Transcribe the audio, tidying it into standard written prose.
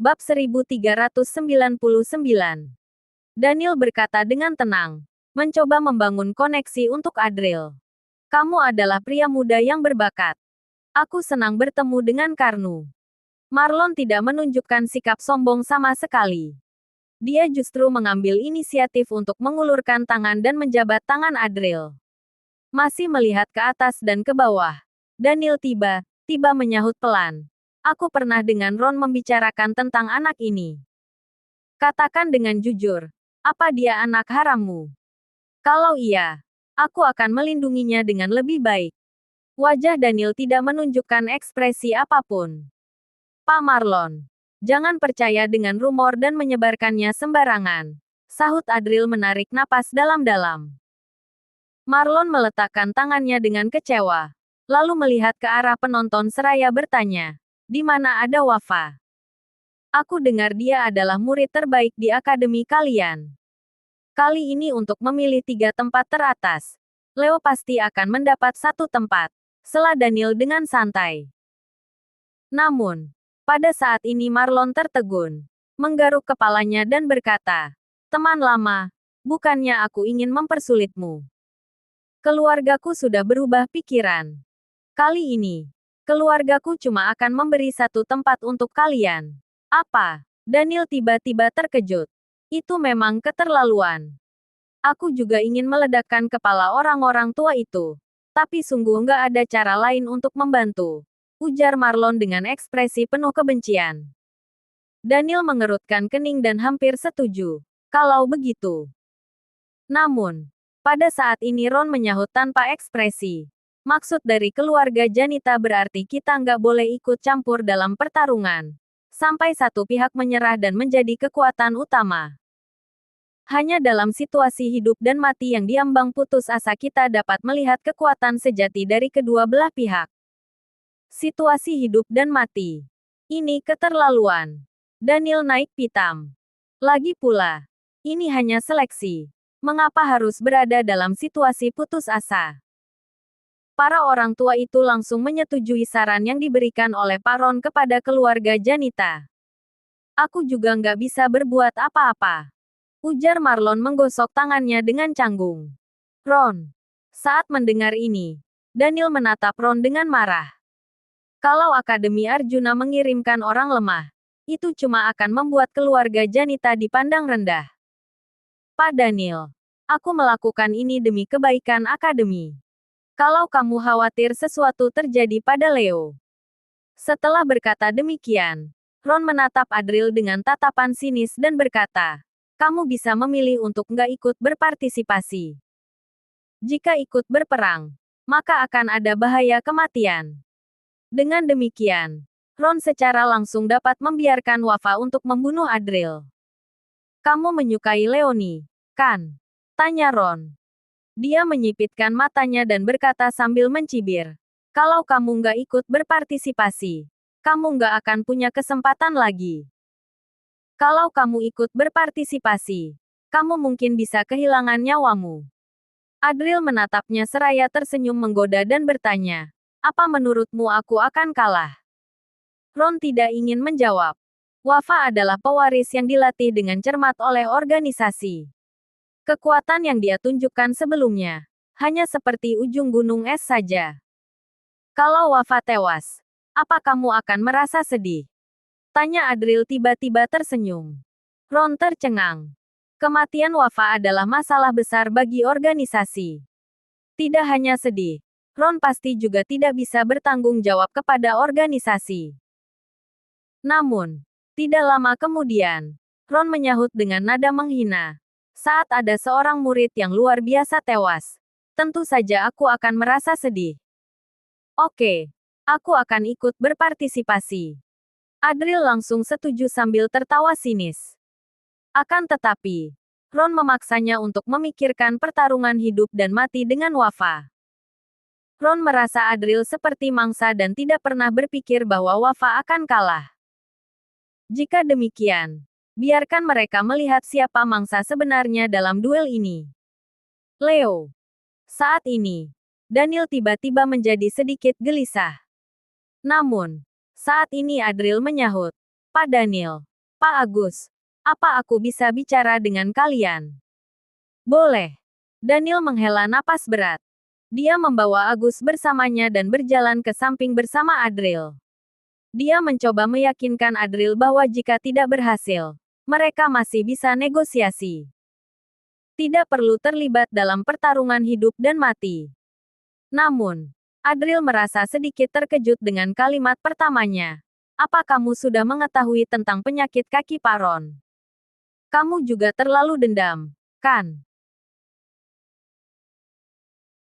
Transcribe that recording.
Bab 1399. Daniel berkata dengan tenang, mencoba membangun koneksi untuk Adril. Kamu adalah pria muda yang berbakat. Aku senang bertemu dengan Karnu. Marlon tidak menunjukkan sikap sombong sama sekali. Dia justru mengambil inisiatif untuk mengulurkan tangan dan menjabat tangan Adril. Masih melihat ke atas dan ke bawah, Daniel tiba-tiba menyahut pelan. Aku pernah dengan Ron membicarakan tentang anak ini. Katakan dengan jujur, apa dia anak harammu? Kalau iya, aku akan melindunginya dengan lebih baik. Wajah Daniel tidak menunjukkan ekspresi apapun. Pak Marlon, jangan percaya dengan rumor dan menyebarkannya sembarangan. Sahut Adril menarik napas dalam-dalam. Marlon meletakkan tangannya dengan kecewa, lalu melihat ke arah penonton seraya bertanya, di mana ada Wafa? Aku dengar dia adalah murid terbaik di akademi kalian. Kali ini untuk memilih 3 tempat teratas, Leo pasti akan mendapat 1 tempat, sela Daniel dengan santai. Namun, pada saat ini Marlon tertegun, menggaruk kepalanya dan berkata, teman lama, bukannya aku ingin mempersulitmu. Keluargaku sudah berubah pikiran. Kali ini, keluargaku cuma akan memberi 1 tempat untuk kalian. Apa? Daniel tiba-tiba terkejut. Itu memang keterlaluan. Aku juga ingin meledakkan kepala orang-orang tua itu. Tapi sungguh nggak ada cara lain untuk membantu. Ujar Marlon dengan ekspresi penuh kebencian. Daniel mengerutkan kening dan hampir setuju. Kalau begitu. Namun, pada saat ini Ron menyahut tanpa ekspresi. Maksud dari keluarga Janita berarti kita nggak boleh ikut campur dalam pertarungan. Sampai satu pihak menyerah dan menjadi kekuatan utama. Hanya dalam situasi hidup dan mati yang diambang putus asa kita dapat melihat kekuatan sejati dari kedua belah pihak. Situasi hidup dan mati. Ini keterlaluan. Daniel naik pitam. Lagi pula, ini hanya seleksi. Mengapa harus berada dalam situasi putus asa? Para orang tua itu langsung menyetujui saran yang diberikan oleh Pak Ron kepada keluarga Janita. Aku juga nggak bisa berbuat apa-apa. Ujar Marlon menggosok tangannya dengan canggung. Ron. Saat mendengar ini, Daniel menatap Ron dengan marah. Kalau Akademi Arjuna mengirimkan orang lemah, itu cuma akan membuat keluarga Janita dipandang rendah. Pak Daniel, aku melakukan ini demi kebaikan Akademi. Kalau kamu khawatir sesuatu terjadi pada Leo. Setelah berkata demikian, Ron menatap Adril dengan tatapan sinis dan berkata, kamu bisa memilih untuk nggak ikut berpartisipasi. Jika ikut berperang, maka akan ada bahaya kematian. Dengan demikian, Ron secara langsung dapat membiarkan Wafa untuk membunuh Adril. Kamu menyukai Leoni, kan? Tanya Ron. Dia menyipitkan matanya dan berkata sambil mencibir. Kalau kamu nggak ikut berpartisipasi, kamu nggak akan punya kesempatan lagi. Kalau kamu ikut berpartisipasi, kamu mungkin bisa kehilangan nyawamu. Adril menatapnya seraya tersenyum menggoda dan bertanya, apa menurutmu aku akan kalah? Ron tidak ingin menjawab. Wafa adalah pewaris yang dilatih dengan cermat oleh organisasi. Kekuatan yang dia tunjukkan sebelumnya, hanya seperti ujung gunung es saja. Kalau Wafa tewas, apa kamu akan merasa sedih? Tanya Adril tiba-tiba tersenyum. Ron tercengang. Kematian Wafa adalah masalah besar bagi organisasi. Tidak hanya sedih, Ron pasti juga tidak bisa bertanggung jawab kepada organisasi. Namun, tidak lama kemudian, Ron menyahut dengan nada menghina. Saat ada seorang murid yang luar biasa tewas, tentu saja aku akan merasa sedih. Oke, aku akan ikut berpartisipasi. Adril langsung setuju sambil tertawa sinis. Akan tetapi, Ron memaksanya untuk memikirkan pertarungan hidup dan mati dengan Wafa. Ron merasa Adril seperti mangsa dan tidak pernah berpikir bahwa Wafa akan kalah. Jika demikian, biarkan mereka melihat siapa mangsa sebenarnya dalam duel ini. Leo. Saat ini, Daniel tiba-tiba menjadi sedikit gelisah. Namun, saat ini Adril menyahut, Pak Daniel, Pak Agus, apa aku bisa bicara dengan kalian? Boleh. Daniel menghela napas berat. Dia membawa Agus bersamanya dan berjalan ke samping bersama Adril. Dia mencoba meyakinkan Adril bahwa jika tidak berhasil, mereka masih bisa negosiasi. Tidak perlu terlibat dalam pertarungan hidup dan mati. Namun, Adril merasa sedikit terkejut dengan kalimat pertamanya. Apa kamu sudah mengetahui tentang penyakit kaki paron? Kamu juga terlalu dendam, kan?